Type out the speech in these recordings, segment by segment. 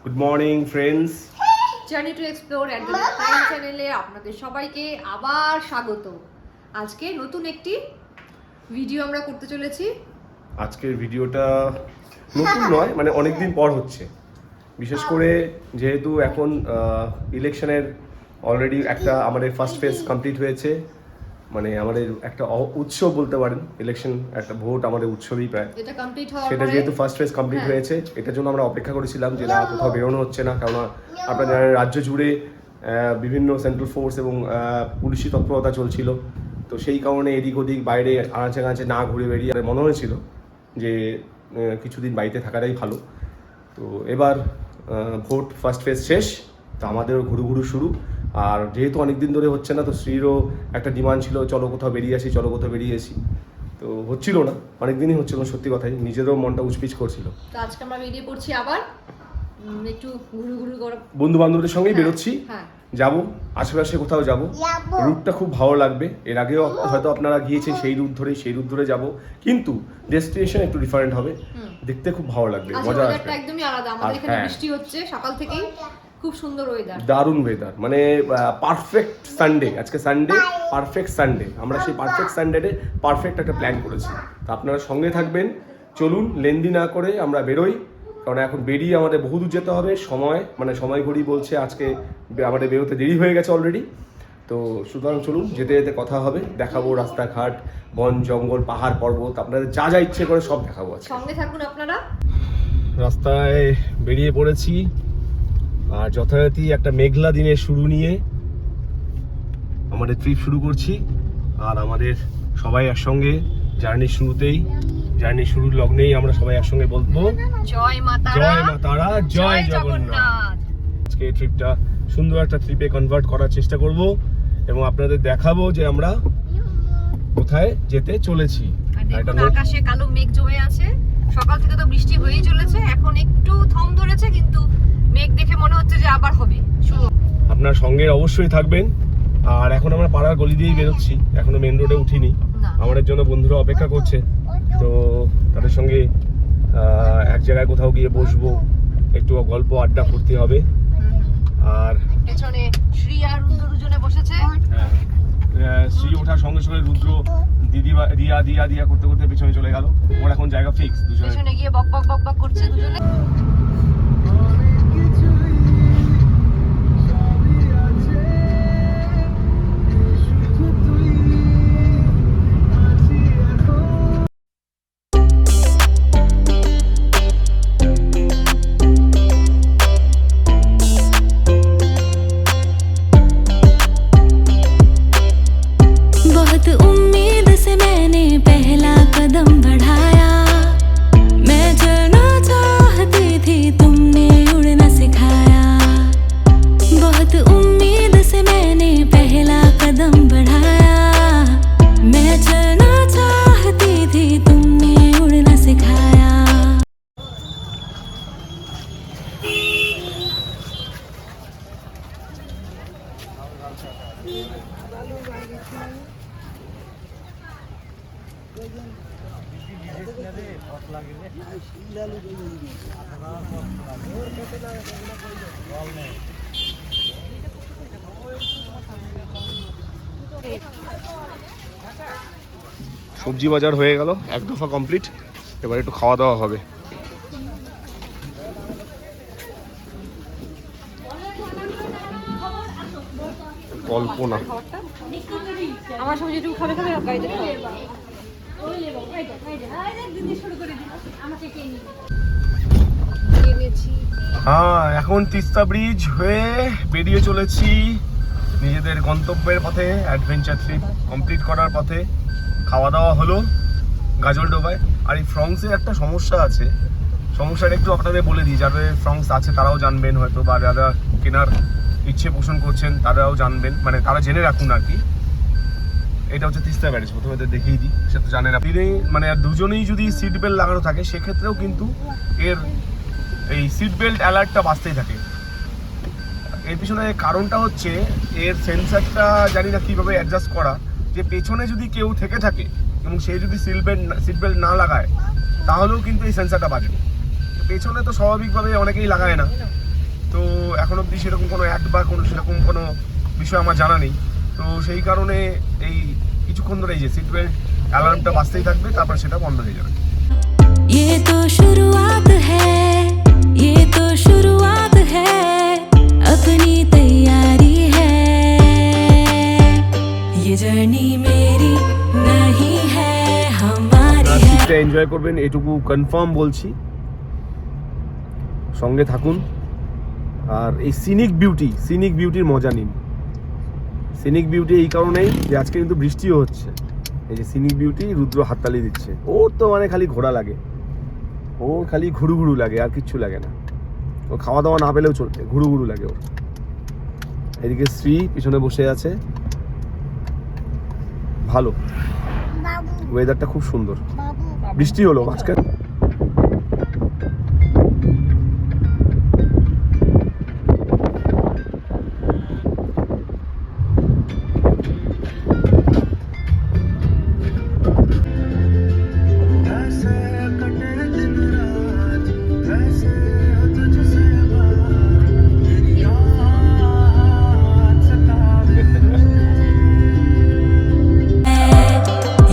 Good morning friends. Journey to explore at the time চ্যানেলে আপনাদের সবাইকে আবার স্বাগত। আজকে নতুন একটি ভিডিও আমরা করতে চলেছি। আজকের ভিডিওটা নতুন নয়, মানে অনেকদিন পর হচ্ছে, বিশেষ করে যেহেতু এখন ইলেকশনের অলরেডি একটা আমাদের ফার্স্ট ফেজ কমপ্লিট হয়েছে, মানে আমাদের একটা উৎসব বলতে পারেন, ইলেকশন একটা ভোট আমাদের উৎসবই প্রায়। এটা কমপ্লিট হওয়ার সেটা পরে যেহেতু ফার্স্ট ফেজ কমপ্লিট হয়েছে, এটার জন্য আমরা অপেক্ষা করেছিলাম যে না কোথাও বেরোনো হচ্ছে না, কারণ আপনারা জানেন রাজ্য জুড়ে বিভিন্ন সেন্ট্রাল ফোর্স এবং পুলিশি তৎপরতা চলছিল। তো সেই কারণে এদিক ওদিক বাইরে আনাচে কানাচে না ঘুরে বেরিয়ে মনে হয়েছিল যে কিছুদিন বাড়িতে থাকাটাই ভালো। তো এবার ভোট ফার্স্ট ফেজ শেষ, তো আমাদেরও ঘুরু শুরু। আর যেহেতু অনেকদিন ধরে হচ্ছে না, তো শ্রীরও একটা ডিমান্ড ছিল চলো কোথাও বেরিয়ে আসি, চলো কোথাও বেরিয়ে আসি। তো হচ্ছিল না, অনেকদিনই হচ্ছিল না, সত্যি কথাই নিজেরও মনটা উচপিচ করছিল। তো আজকে আমরা বেরিয়ে পড়ছি আবার একটু ঘুরু করে, বন্ধু বান্ধবদের সঙ্গেই বেরোচ্ছি, হ্যাঁ যাবো আশেপাশে কোথাও যাব। রুটটা খুব ভালো লাগবে, এর আগেও হয়তো আপনারা গিয়েছেন সেই রুট ধরে যাব, কিন্তু ডেস্টিনেশন একটু ডিফারেন্ট হবে, দেখতে খুব ভালো লাগবে, মজা আসবে। একদমই আলাদা। আমাদের এখানে বৃষ্টি হচ্ছে সকাল থেকেই, খুব সুন্দর ওয়েদার, দারুণ ওয়েদার, মানে পারফেক্ট সানডে। আজকে সানডে, পারফেক্ট সানডে। আমরা সেই পারফেক্ট সানডে পারফেক্ট একটা প্ল্যান করেছি, তো আপনারা সঙ্গে থাকবেন। চলুন লেন্দি না করে আমরা বেরোই, কারণ এখন বেরিয়ে আমাদের বহু দূর যেতে হবে। সময় ঘড়ি বলছে আজকে আমাদের বেরোতে দেরি হয়ে গেছে অলরেডি। তো সুতরাং চলুন, যেতে যেতে কথা হবে, দেখাবো রাস্তাঘাট, বন জঙ্গল, পাহাড় পর্বত, আপনাদের যা যা ইচ্ছে করে সব দেখাবো। সঙ্গে থাকুন আপনারা। রাস্তায় বেরিয়ে পড়েছি, আর যথারীতি একটা মেঘলা দিনের শুরু নিয়ে আমাদের ট্রিপ শুরু করছি। আর আমাদের সবাই একসঙ্গে জার্নি শুরুর লগ্নেই আমরা সবাই একসঙ্গে বলবো জয় মা তারা, জয় মা তারা, জয় জগন্নাথ। আজকে এই ট্রিপটা সুন্দর একটা ট্রিপে কনভার্ট করার চেষ্টা করব এবং আপনাদের দেখাবো যে আমরা কোথায় যেতে চলেছি। আকাশে কালো মেঘ জমে আছে, সকাল থেকে তো বৃষ্টি হয়েই চলেছে, এখন একটু থম ধরেছে, কিন্তু মেঘ দেখে মনে হচ্ছে যে আবার হবে শুরু। আপনার সঙ্গে অবশ্যই থাকবেন। আর এখন আমরা পাড়ার গলি দিয়েই বেরোচ্ছি, এখনো মেন রোডে উঠিনি, আমাদের জন্য বন্ধুরা অপেক্ষা করছে। তো তাদের সঙ্গে এক জায়গায় কোথাও গিয়ে বসবো, একটু গল্প আড্ডা ফুর্তি হবে। আর পেছনে শ্রী আর রুদ্র দুজনে বসেছে। শ্রী ওঠার সঙ্গে সঙ্গে রুদ্র দিদি দিয়া করতে করতে পেছনে চলে গেল। ওর এখন জায়গা ফিক্স, দুজনে পেছনে গিয়ে বক বক করছে দুজনে। সবজি বাজার হয়ে গেল, এক দফা কমপ্লিট, এবার একটু খাওয়া দাওয়া হবে। কল্পনা আমার সঙ্গে একটু খাবে গাড়িতে। হ্যাঁ, এখন তিস্তা ব্রিজ হয়ে বেরিয়ে চলেছি নিজেদের গন্তব্যের পথে, অ্যাডভেঞ্চার ট্রিপ কমপ্লিট করার পথে। খাওয়া দাওয়া হলো গাজলডোবায়। আর এই ফ্রংসে একটা সমস্যা আছে, সমস্যাটা একটু আপনাদের বলে দিই, যাদের ফ্রংস আছে তারাও জানবেন হয়তো, বা যারা কেনার ইচ্ছে পোষণ করছেন তারাও জানবেন, মানে তারা জেনে রাখুন আর কি। এটা হচ্ছে তিস্তা ব্যারেজ, প্রথমে দেখিয়ে দিই, সে তো জানেন আপনি। মানে দুজনেই যদি সিট বেল্ট লাগানো থাকে সেক্ষেত্রেও কিন্তু এর এই সিট বেল্ট অ্যালার্টটা বাজতেই থাকে। এর পিছনে কারণটা হচ্ছে এর সেন্সারটা জানি না কীভাবে অ্যাডজাস্ট করা, যে পেছনে যদি কেউ থেকে থাকে এবং সে যদি সিট বেল্ট না লাগায় তাহলেও কিন্তু এই সেন্সারটা বাজে। পেছনে তো স্বাভাবিকভাবে অনেকেই লাগায় না, তো এখন অবধি সেরকম কোনো অ্যাড বা কোনো সেরকম কোনো বিষয় আমার জানা নেই। তো সেই কারণে এই কিছুক্ষণ ধরে এই যে সিট বেল্ট অ্যালার্মটা বাজতেই থাকবে, তারপর সেটা বন্ধ হয়ে যাবে। ये तो शुरुआत है, ये तो शुरुआत है, अपनी तैयारी है, ये जर्नी मेरी नहीं है हमारी है। ট্রিপটা এনজয় করবেন এটুকু কনফার্ম বলছি, সঙ্গে থাকুন। আর এই সিনিক বিউটির মজা নিন। সিনিক বিউটি এই কারণেই যে আজকে কিন্তু বৃষ্টিও হচ্ছে। এই যে সিনিক বিউটি, রুদ্র হাততালি দিচ্ছে। ওর তো মানে খালি ঘোরা লাগে, ওর খালি ঘুরু লাগে, আর কিচ্ছু লাগে না। ও খাওয়া দাওয়া না পেলেও চলবে, ঘুরু লাগে ওর। এদিকে শ্রী পিছনে বসে আছে। ভালো, ওয়েদারটা খুব সুন্দর। বৃষ্টি হলো মাঝখানে।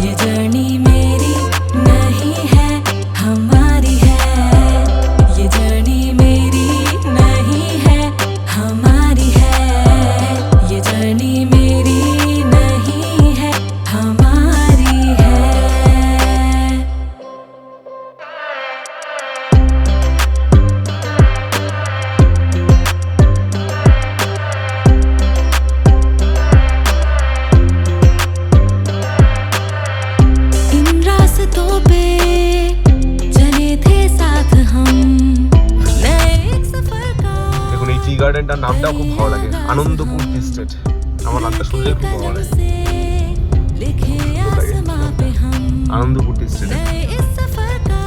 ये जर्नी मेरी नहीं है हमारी है, ये जर्नी मेरी नहीं है हमारी है, ये जर्नी मेरी नहीं है हमारी है। इन रास्तों पे चले थे साथ हम, नए एक सफर का। দেখুন এই টি গার্ডেনটার নামটাও খুব ভালো লাগে, আনন্দপুর টি স্টেট। আমার নামটা শুনলেই খুব ভালো লাগে, से लिखे आसमां पे हम, আনন্দপুর টি স্টেট। नए इस सफर का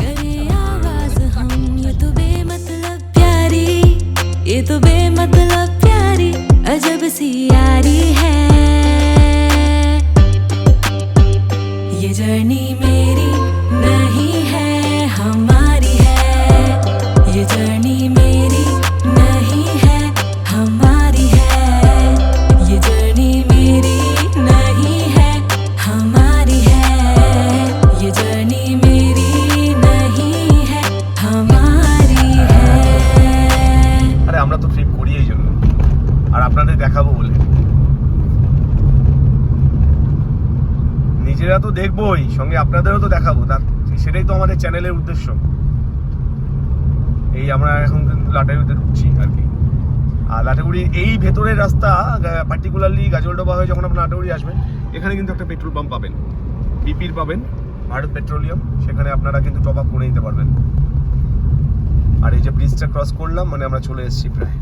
करे आगाज हम, ये तो बेमतलब प्यारी, ये तो बेमतलब प्यारी अजब सी यारी है, ये जर्नी मेरी नहीं है हमारी है, ये जर्नी मेरी नहीं है हमारी है, ये जर्नी मेरी नहीं है हमारी है, ये जर्नी मेरी नहीं है हमारी है। আরে আমরা তো ট্রিপ করি এই জন্য, আর আপনাদের দেখাবো বলে। নিজেরা তো দেখবোই, সঙ্গে আপনাদেরও তো দেখাবো, তার সেটাই তো আমাদের চ্যানেলের উদ্দেশ্য। এই আমরা এখন কিন্তু লাটাগুড়িতে ঢুকছি আর কি। আর লাটাগুড়ির এই ভেতরের রাস্তা, পার্টিকুলারলি গাজলডোবা হয়ে যখন আপনার লাটাগুড়ি আসবেন, এখানে কিন্তু একটা পেট্রোল পাম্প পাবেন, বিপির পাবেন, ভারত পেট্রোলিয়াম। সেখানে আপনারা কিন্তু টপ আপ করে নিতে পারবেন। আর এই যে ব্রিজটা ক্রস করলাম, মানে আমরা চলে এসেছি প্রায়।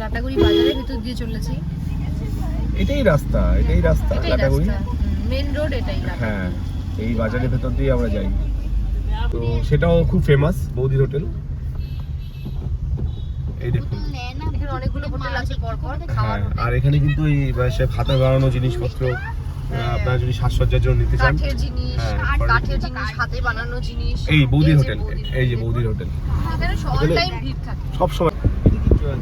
লাটাগুড়ি বাজারের ভিতর দিয়ে চলেছি। এটাই রাস্তা লাটাগুড়ি মেন রোড এটাই। হ্যাঁ, এই বাজারের ভেতর দিয়ে আমরা যাই। তো সেটাও খুব ফেমাস বৌদির হোটেল। এই দেখুন, এখানে অনেকগুলো হোটেল আছে পর পর খাওয়ার। হ্যাঁ, আর এখানে কিন্তু এই সে হাতে বানানো জিনিসপত্র, আপনারা যদি সাজসজ্জার জন্য নিতে চান, কাঠের জিনিস, হ্যাঁ, হাতে বানানো জিনিস। এই বৌদির হোটেল, এই যে বৌদির হোটেল। এখানে সব টাইম ভিড় থাকে। সব সময়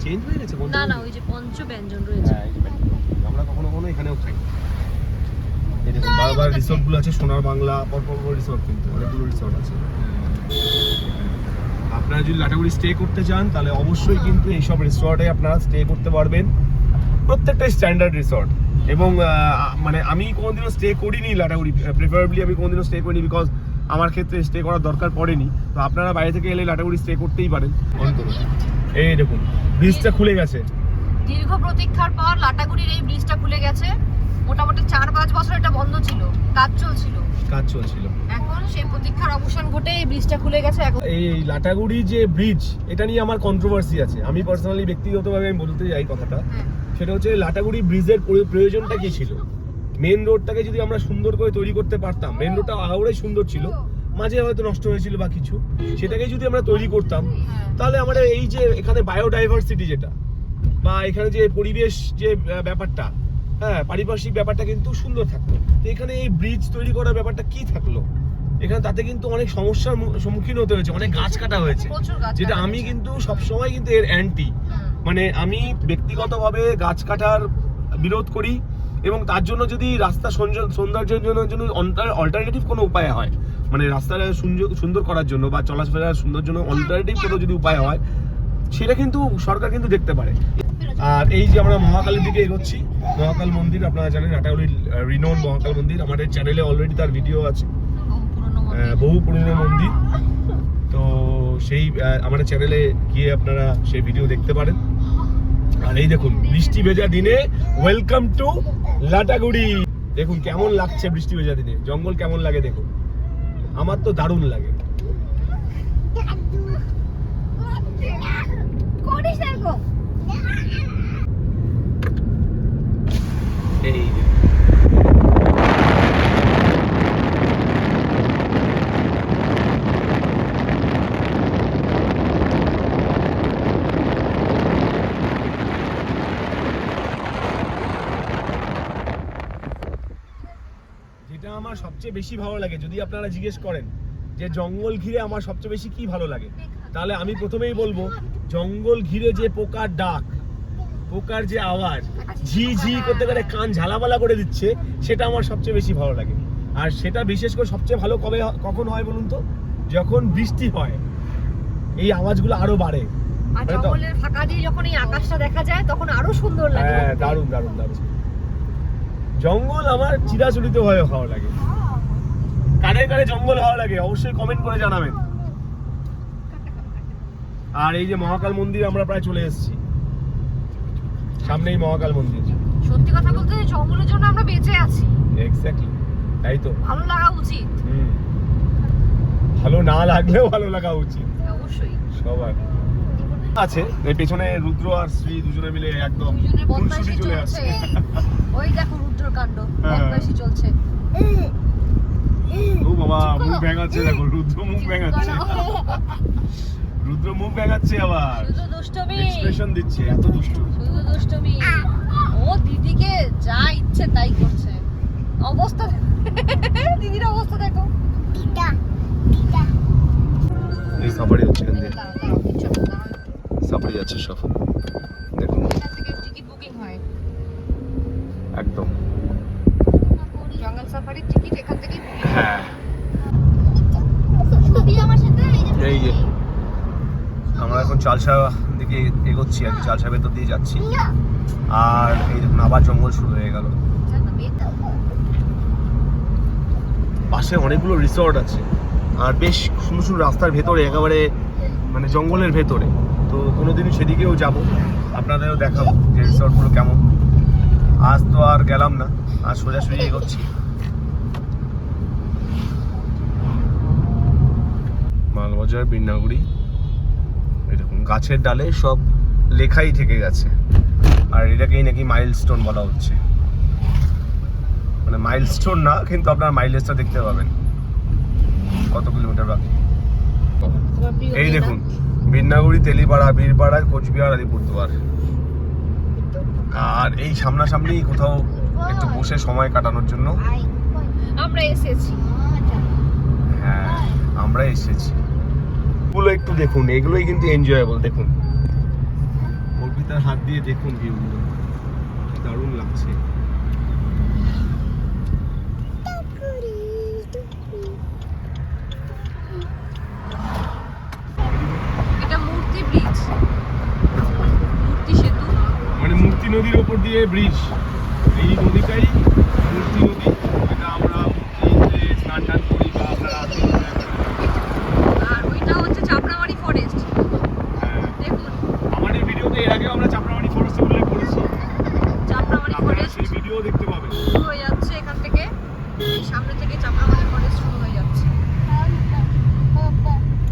চেঞ্জ হয়ে গেছে। না ওই যে পঞ্চ ব্যঞ্জন রয়েছে। হ্যাঁ, এই যে আমরা কখনো এখানেও খাই। এই দেখুন বারবার রিসোর্ট গুলো আছে, সোনার বাংলা, পরপর রিসোর্ট, কিন্তু অনেকগুলো রিসোর্ট আছে। আপনারা যদি লাটাগুড়ি স্টে করতে চান, তাহলে অবশ্যই কিন্তু এইসব রিসোর্টে আপনারা স্টে করতে পারবেন। প্রত্যেকটাই স্ট্যান্ডার্ড রিসোর্ট। এবং মানে আমি কোনোদিনও স্টে করিনি লাটাগুড়ি, প্রিফারেবলি আমি কোনোদিনও স্টে করিনি, বিকজ আমার ক্ষেত্রে স্টে করার দরকার পড়েনি। তো আপনারা বাইরে থেকে এলে লাটাগুড়ি স্টে করতেই পারেন। এই দেখুন ব্রিজটা খুলে গেছে। দীর্ঘ প্রতীক্ষার পর লাটাগুড়ির এই ব্রিজটা খুলে গেছে। মোটামুটি 4-5 বছর এটা বন্ধ ছিল, কাজ চলছিল। এখন সেই প্রতীক্ষার অবসান ঘটে এই ব্রিজটা খুলে গেছে। এখন এই লাটাগুড়ি যে ব্রিজ, এটা নিয়ে আমার কন্ট্রোভার্সি আছে। আমি পার্সোনালি ব্যক্তিগতভাবে আমি বলতে চাই কথাটা, সেটা হচ্ছে লাটাগুড়ি ব্রিজের প্রয়োজনটা কি ছিল। মেন রোডটাকে যদি আমরা সুন্দর করে তৈরি করতে পারতাম, মেন রোডটা আউড়াই সুন্দর ছিল, মাঝে হয়তো নষ্ট হয়েছিল বা কিছু, সেটাকে যদি আমরা তৈরি করতাম, তাহলে আমাদের এই যে এখানে বায়োডাইভার্সিটি যেটা, বা এখানে যে পরিবেশ যে ব্যাপারটা, হ্যাঁ পারিপার্শ্বিক ব্যাপারটা কিন্তু সুন্দর থাকলো। তো এখানে এই ব্রিজ তৈরি করার ব্যাপারটা কি থাকলো, এখানে তাতে কিন্তু অনেক সমস্যার সম্মুখীন হতে হয়েছে, অনেক গাছ কাটা হয়েছে, যেটা আমি কিন্তু সবসময় কিন্তু এর অ্যান্টি। মানে আমি ব্যক্তিগতভাবে গাছ কাটার বিরোধ করি, এবং তার জন্য যদি রাস্তা সৌন্দর্যের জন্য অল্টারনেটিভ কোনো উপায় হয়, মানে রাস্তাটা সুন্দর করার জন্য বা চলাফেরার সুন্দর জন্য অল্টারনেটিভ কোনো যদি উপায় হয়, সেটা কিন্তু সরকার কিন্তু দেখতে পারে। আর এই যে আমরা মহাকালের দিকে এগোচ্ছি, মহাকাল মন্দির আপনারা জানেন, আটাউলির রিনোন মহাকাল মন্দির, আমাদের চ্যানেলে অলরেডি তার ভিডিও আছে, বহু পুরনো মন্দির। তো সেই আমাদের চ্যানেলে গিয়ে আপনারা সেই ভিডিও দেখতে পারেন। আর এই দেখুন বৃষ্টি ভেজা দিনে ওয়েলকাম টু লাটাগুড়ি। দেখুন কেমন লাগছে বৃষ্টি ভেজা দিনে, জঙ্গল কেমন লাগে দেখুন, আমার তো দারুণ লাগে। এই যেটা আমার সবচেয়ে বেশি ভালো লাগে, যদি আপনারা জিজ্ঞেস করেন যে জঙ্গল ঘিরে আমার সবচেয়ে বেশি কি ভালো লাগে, তাহলে আমি প্রথমেই বলবো জঙ্গল ঘিরে যে পোকার ডাক, পোকার যে আওয়াজ, ঝি ঝি করতে করে কান ঝালাপালা করে দিচ্ছে, সেটা আমার সবচেয়ে বেশি ভালো লাগে। আর সেটা বিশেষ করে সবচেয়ে ভালো কখন হয় বলুন তো, যখন বৃষ্টি হয়, এই আওয়াজগুলো আরো বাড়ে। আর জঙ্গলের ফাঁকা দিয়ে যখন এই আকাশটা দেখা যায় তখন আরো সুন্দর লাগে। হ্যাঁ দারুণ দারুণ দারুণ। জঙ্গল আমার চিরাচরিত ভাবে ভালো লাগে। কানে কানে জঙ্গল ভালো লাগে অবশ্যই কমেন্ট করে জানাবেন। আর এই যে মহাকাল মন্দির আমরা প্রায় চলে এসেছি, সামনেই মহাকাল মন্দির। সত্যি কথা বলতে জঙ্গলের জন্য আমরা বেঁচে আছি। এক্স্যাক্টলি, তাই তো। ভালো লাগা উচিত। ভালো না লাগলেও ভালো লাগা উচিত অবশ্যই সবার। আছে এই পেছনে রুদ্র আর শ্রী দুজনে মিলে একদম ফুলসুটি চলে আসছে। ওই দেখো রুদ্রর কাণ্ড, বদমাইশি চলছে। ও বাবা মুখ ভেঙাচ্ছে, দেখো রুদ্র মুখ ভেঙাচ্ছে, রুদ্র মুখ ভেঙাচ্ছে আবার, শুধু দুষ্টমি এক্সপ্রেশন দিচ্ছে, এত দুষ্ট, শুধু দুষ্টমি। ও দিদিকে যা ইচ্ছে তাই করছে। অবস্থা দিদির অবস্থা দেখো। এই সাফারি হচ্ছে এখান দিয়ে, সাফারি যাচ্ছে সব দেখুন, টিকিট বুকিং হয় একদম জঙ্গল সাফারির টিকিট এখান থেকে। হ্যাঁ এই যে আমরা এখন চালসা দিকে এগোচ্ছি, আর কি চালসা ভেতর দিয়ে যাচ্ছি। আর এই দেখুন আবার জঙ্গল শুরু হয়ে গেল। পাশে অনেকগুলো রিসর্ট আছে, আর বেশ সুন্দর সুন্দর রাস্তার ভেতরে, একেবারে মানে জঙ্গলের ভেতরে। তো কোনোদিনই সেদিকেও যাব, আপনাদেরও দেখাবো যে রিসর্টগুলো কেমন। আজ তো আর গেলাম না, আজ সোজাসুজি এগোচ্ছি। মালবাজার বিন্নাগুড়ি, এই দেখুন গাছের ডালে সব লেখাই থেকে গেছে, আর এটাকেই নাকি মাইলস্টোন বলা হচ্ছে। মানে মাইলস্টোন না, কিন্তু আপনার মাইলেজটা দেখতে পাবেন কত কিলোমিটার বাকি। এই দেখুন বিন্নাগুড়ি, তেলিপাড়া, বীরপাড়া, কোচবিহার, আলিপুরদুয়ার। আর এই সামনাসামনি কোথাও একটু বসে সময় কাটানোর জন্য আমরা এসেছি। হ্যাঁ আমরা এসেছি। এগুলো একটু দেখুন, এগুলোই কিন্তু এনজয়েবল। দেখুন অর্পিতার হাত দিয়ে দেখুন ভিউগুলো, দারুণ লাগছে। এটা মূর্তি ব্রিজ, মূর্তি সেতু, মানে মূর্তি নদীর ওপর দিয়ে ব্রিজ। এই নদীটাই মূর্তি নদী, এটা আমরা মূর্তিতে স্নান টান করি বা আপনারা আসেন। আর ওইটা হচ্ছে চাপড়ামারি ফরেস্ট। হ্যাঁ দেখুন আমাদের ভিডিওতে এর আগেও আমরা চাপড়ামারি ফরেস্ট উল্লেখ করেছি, চাপড়ামারি আপনারা ফরেস্ট সেই ভিডিও দেখতে পাবেন। শুরু হয়ে যাচ্ছে এখান থেকে, এই সামনে থেকে চাপড়ামারি ফরেস্ট শুরু হয়ে যাচ্ছে।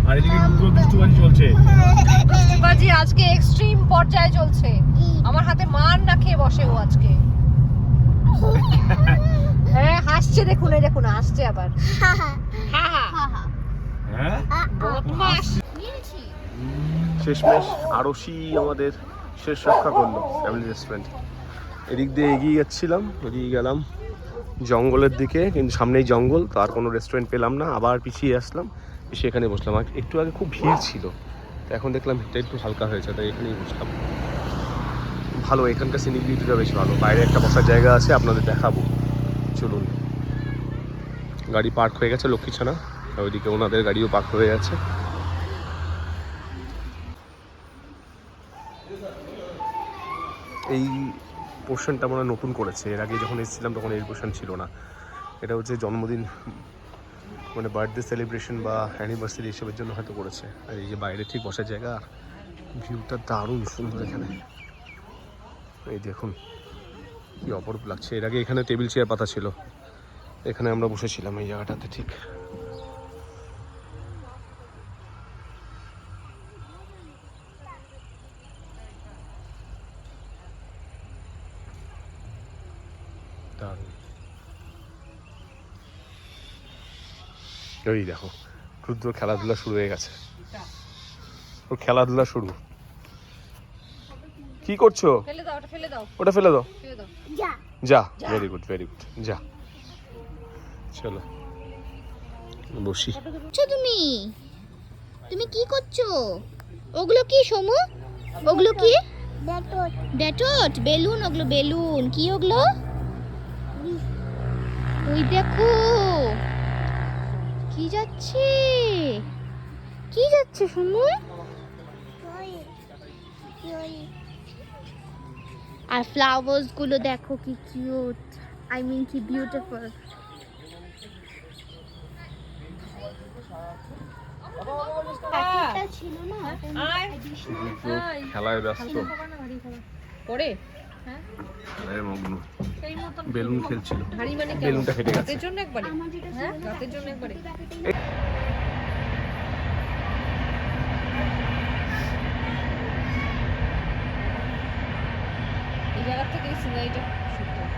আর এদিকে দুষ্টুবাজি চলছে, দুষ্টুবাজি আজকে এক্সট্রিম পর্যায়ে চলছে। আমার হাতে মার না খেয়ে বসে ও আজকে। হ্যাঁ হাসছে, দেখুন এই দেখুন হাসছে আবার। হ্যাঁ বদমাশ। শেষমেশ আরশি আমাদের শেষ রক্ষা করলো ফ্যামিলি রেস্টুরেন্ট। এদিক দিয়ে এগিয়ে যাচ্ছিলাম, এগিয়ে গেলাম জঙ্গলের দিকে, কিন্তু সামনেই জঙ্গল, তো আর কোনো রেস্টুরেন্ট পেলাম না, আবার পিছিয়ে আসলাম, পিছিয়ে এখানে বসলাম। আর একটু আগে খুব ভিড় ছিল, তো এখন দেখলাম ভিড়টা একটু হালকা হয়েছে, তাই এখানেই বসলাম। ভালো, এখানকার সিনিক-বিউটিটা বেশ ভালো। বাইরে একটা বসার জায়গা আছে, আপনাদের দেখাবো, চলুন। গাড়ি পার্ক হয়ে গেছে লক্ষ্মীছানা, আর ওইদিকে ওনাদের গাড়িও পার্ক হয়ে গেছে। এই পোর্শনটা আমরা নতুন করেছে, এর আগে যখন এসেছিলাম তখন এই পোর্শন ছিল না। এটা হচ্ছে জন্মদিন, মানে বার্থডে সেলিব্রেশন বা অ্যানিভার্সারি এসবের জন্য হয়তো করেছে। আর এই যে বাইরে ঠিক বসার জায়গা, আর ভিউটা দারুণ সুন্দর এখানে। এই দেখুন কি অপরূপ লাগছে। এর আগে এখানে টেবিল চেয়ার পাতা ছিল, এখানে আমরা বসেছিলাম এই জায়গাটাতে ঠিক। দারুণ। ওই দেখো রুদ্র খেলাধুলা শুরু হয়ে গেছে, ওর খেলাধুলা শুরু। কি করছো? ফেলে দাও, ওটা ফেলে দাও, ওটা ফেলে দাও। ফেলে দাও। যা, ভেরি গুড ভেরি গুড, যা চলো বসি। তুমি তুমি কি করছো? ওগুলো কি সমু? ওগুলো কি? ডেটট বেলুন, ওগুলো বেলুন। কি ওগুলো? ওই দেখো কি যাচ্ছে, কি যাচ্ছে সমু? আর ফ্লাওয়ার্স গুলো দেখো কি কিউট, আই মিন কি বিউটিফুল। খেলায় ব্যস্ত, পরে খেলায় মগ্ন। সেই মতন বেলুন খেলছিল, ভারী মানে কেন? বেলুনটা ফেটে গেছে। রাতের জন্য একবারে, হ্যাঁ রাতের জন্য একবারে। এই জায়গা থেকে সিনারিটা সুন্দর।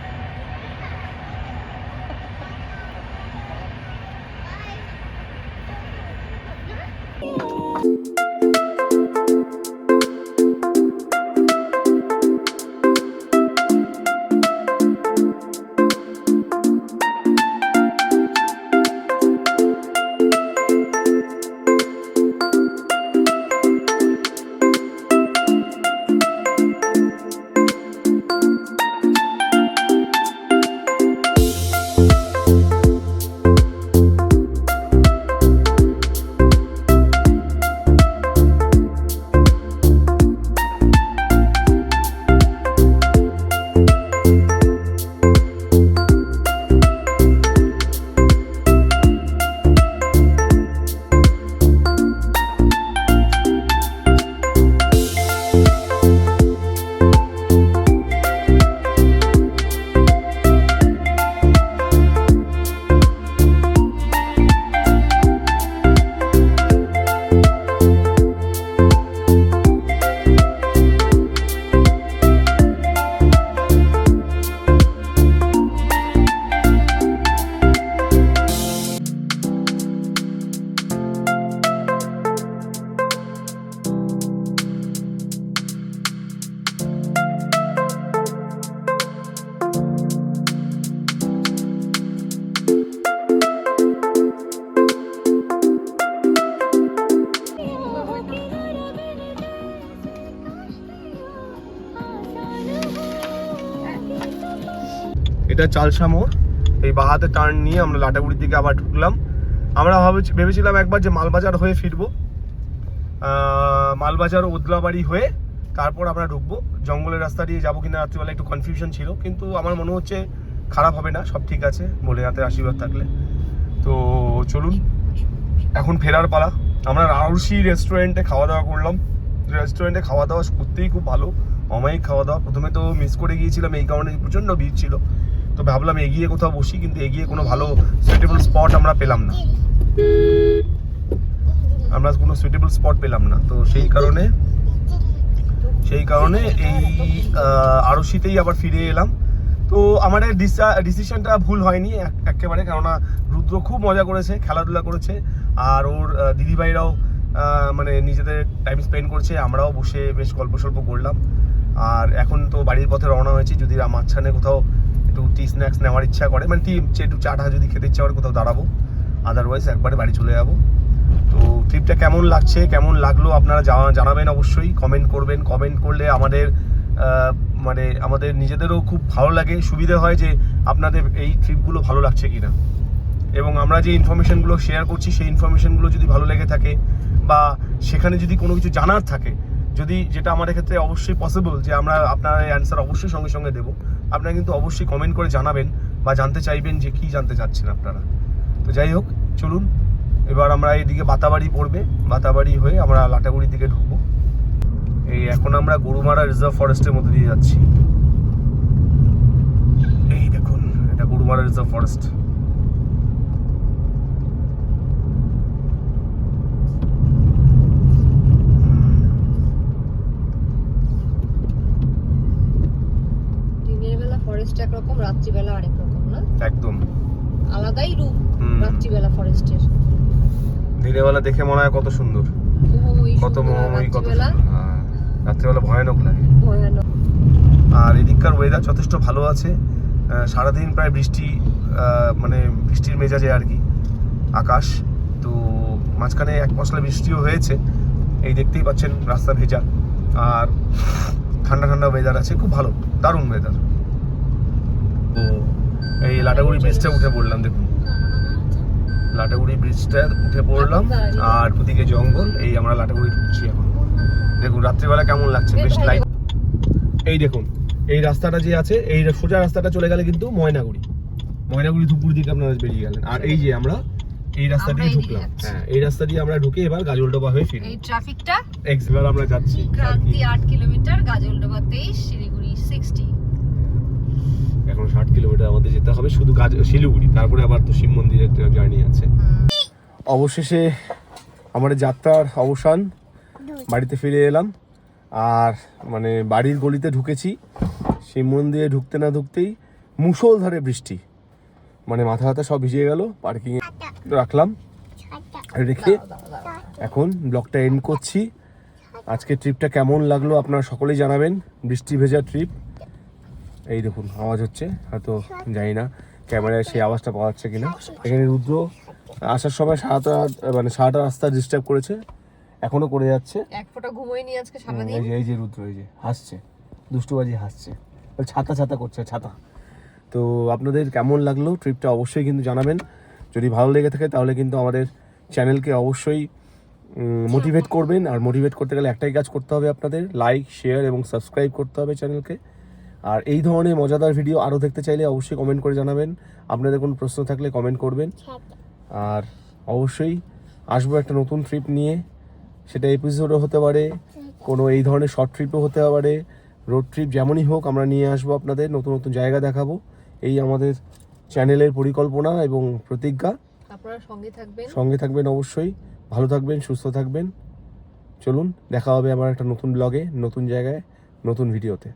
এটা চালসা মোড়। এই বাহাতে টার্ন নিয়ে আমরা লাটাগুড়ির দিকে আবার ঢুকলাম। আমরা ভেবেছিলাম একবার যে মালবাজার হয়ে ফিরবো, মালবাজার ওদলাবাড়ি হয়ে তারপর আমরা ঢুকবো। জঙ্গলের রাস্তা দিয়ে যাবো কিনা রাত্রিবেলা একটু কনফিউশন ছিল, কিন্তু আমার মনে হচ্ছে খারাপ হবে না, সব ঠিক আছে ভোলেনাথের আশীর্বাদ থাকলে। তো চলুন এখন ফেরার পালা। আমরা আরুষি রেস্টুরেন্টে খাওয়া দাওয়া করলাম। রেস্টুরেন্টে খাওয়া দাওয়া সত্যিই খুব ভালো, অমায়িক খাওয়া দাওয়া। প্রথমে তো মিস করে গিয়েছিলাম এই কারণে প্রচণ্ড ভিড় ছিল, তো ভাবলাম এগিয়ে কোথাও বসি, কিন্তু এগিয়ে কোনো ভালো সুইটেবল স্পট আমরা পেলাম না। তো সেই কারণে এই আরুষিতেই আবার ফিরে এলাম। তো আমাদের ডিসিশনটা ভুল হয়নি একেবারে, কেননা রুদ্র খুব মজা করেছে, খেলাধুলা করেছে, আর ওর দিদিভাইরাও মানে নিজেদের টাইম স্পেন্ড করছে। আমরাও বসে বেশ গল্প সল্প করলাম। আর এখন তো বাড়ির পথে রওনা হয়েছি, যদি মাঝখানে কোথাও একটু টি স্ন্যাক্স নেওয়ার ইচ্ছা করে, মানে একটু চাটা যদি খেতে ইচ্ছা করে কোথাও দাঁড়াবো, আদারওয়াইজ একবারে বাড়ি চলে যাবো। তো ট্রিপটা কেমন লাগছে, কেমন লাগলো আপনারা জানাবেন অবশ্যই, কমেন্ট করবেন। কমেন্ট করলে মানে আমাদের নিজেদেরও খুব ভালো লাগে, সুবিধা হয় যে আপনাদের এই ট্রিপগুলো ভালো লাগছে কিনা, এবং আমরা যে ইনফরমেশনগুলো শেয়ার করছি সেই ইনফরমেশনগুলো যদি ভালো লেগে থাকে বা সেখানে যদি কোনো কিছু জানার থাকে, যদি যেটা আমাদের ক্ষেত্রে অবশ্যই পসিবল যে আমরা আপনার অ্যান্সার অবশ্যই সঙ্গে সঙ্গে দেবো, আপনারা কিন্তু অবশ্যই কমেন্ট করে জানাবেন বা জানতে চাইবেন যে কী জানতে চাচ্ছেন আপনারা। তো যাই হোক, চলুন এবার আমরা এইদিকে বাতাবাড়ি পড়বে, বাতাবাড়ি হয়ে আমরা লাটাগুড়ির দিকে ঢুকবো। এই এখন আমরা গরুমারা রিজার্ভ ফরেস্টের মধ্যে দিয়ে যাচ্ছি। এই দেখুন, এটা গরুমারা রিজার্ভ ফরেস্ট। দিনের বেলা ফরেস্ট একরকম, রাত্রিবেলা আরেক রকম, না? একদম আলাদাই রূপ রাত্রিবেলা ফরেস্টের। দিনের বেলা দেখে মনে হয় কত সুন্দর, কত মোহময়ী, কত রাত্রিবেলা ভয়ানক লাগে। আর এদিককার ওয়েদার যথেষ্ট ভালো আছে, সারাদিন প্রায় বৃষ্টি, মানে বৃষ্টির মেজাজে আর কি আকাশ। তো মাঝখানে এক মশলা বৃষ্টিও হয়েছে, এই দেখতেই পাচ্ছেন রাস্তা ভেজা, আর ঠান্ডা ঠান্ডা ওয়েদার আছে, খুব ভালো, দারুণ ওয়েদার। তো এই লাটাগুড়ি ব্রিজটা উঠে পড়লাম, দেখুন লাটাগুড়ি ব্রিজটা উঠে পড়লাম, আর ওদিকে জঙ্গল। এই আমরা লাটাগুড়ি ঢুকছি এখন। দেখুন রাত্রিবেলা কেমন লাগছে, বেশ লাইট। এই দেখুন এই রাস্তাটা যে আছে, এই সোজা রাস্তাটা চলে গেলে কিন্তু ময়নাগুড়ি ধুপুর দিকে আপনারা বেরিয়ে গেলেন। আর এই যে আমরা এই রাস্তা দিয়ে ঢুকলাম, হ্যাঁ এই রাস্তা দিয়ে আমরা ঢুকে এবার গাজলডোবা হয়ে ফিরব। এই ট্রাফিকটা এক্সবার আমরা যাচ্ছি ক্রান্তি 8 কিলোমিটার, গাজলডোবা 23, শিলিগুড়ি 60। এখন 60 কিলোমিটার আমাদের যেতে হবে শুধু শিলিগুড়ি, তারপরে আবার তো শিব মন্দিরের জার্নি আছে। অবশেষে আমাদের যাত্রার অবসান, বাড়িতে ফিরে এলাম। আর মানে বাড়ির গলিতে ঢুকেছি, শিব মন্দিরে ঢুকতে না ঢুকতেই মুষলধারে বৃষ্টি, মানে মাথা হাতা সব ভিজে গেল। পার্কিংয়ে রাখলাম, রেখে এখন ব্লগটা এন্ড করছি। আজকে ট্রিপটা কেমন লাগলো আপনারা সকলেই জানাবেন, বৃষ্টি ভেজা ট্রিপ। এই দেখুন আওয়াজ হচ্ছে, হয়তো জানি না ক্যামেরায় সেই আওয়াজটা পাওয়া যাচ্ছে কিনা। এখানে রুদ্র আসার সময় সারাটা রাস্তা ডিস্টার্ব করেছে, এখনো করে যাচ্ছে। এক ফোঁটা ঘুমোয়নি আজকে সারাদিন। এই যে রুদ্র এই যে হাসছে, দুষ্টুবাজি হাসছে, ছাতা করছে ছাতা। তো আপনাদের কেমন লাগলো ট্রিপটা অবশ্যই কিন্তু জানাবেন। যদি ভালো লেগে থাকে তাহলে কিন্তু আমাদের চ্যানেলকে অবশ্যই মোটিভেট করবেন। আর মোটিভেট করতে গেলে একটাই কাজ করতে হবে আপনাদের, লাইক, শেয়ার এবং সাবস্ক্রাইব করতে হবে চ্যানেলকে। আর এই ধরনের মজাদার ভিডিও আরও দেখতে চাইলে অবশ্যই কমেন্ট করে জানাবেন। আপনাদের কোনো প্রশ্ন থাকলে কমেন্ট করবেন। আর অবশ্যই আসবো একটা নতুন ট্রিপ নিয়ে, সেটা এপিসোডও হতে পারে, কোনো এই ধরনের শর্ট ট্রিপও হতে পারে, রোড ট্রিপ যেমনই হোক আমরা নিয়ে আসবো আপনাদের, নতুন নতুন জায়গা দেখাবো। এই আমাদের চ্যানেলের পরিকল্পনা এবং প্রতিজ্ঞা। আপনারা সঙ্গে থাকবেন অবশ্যই। ভালো থাকবেন, সুস্থ থাকবেন। চলুন দেখা হবে আবার একটা নতুন ব্লগে, নতুন জায়গায়, নতুন ভিডিওতে।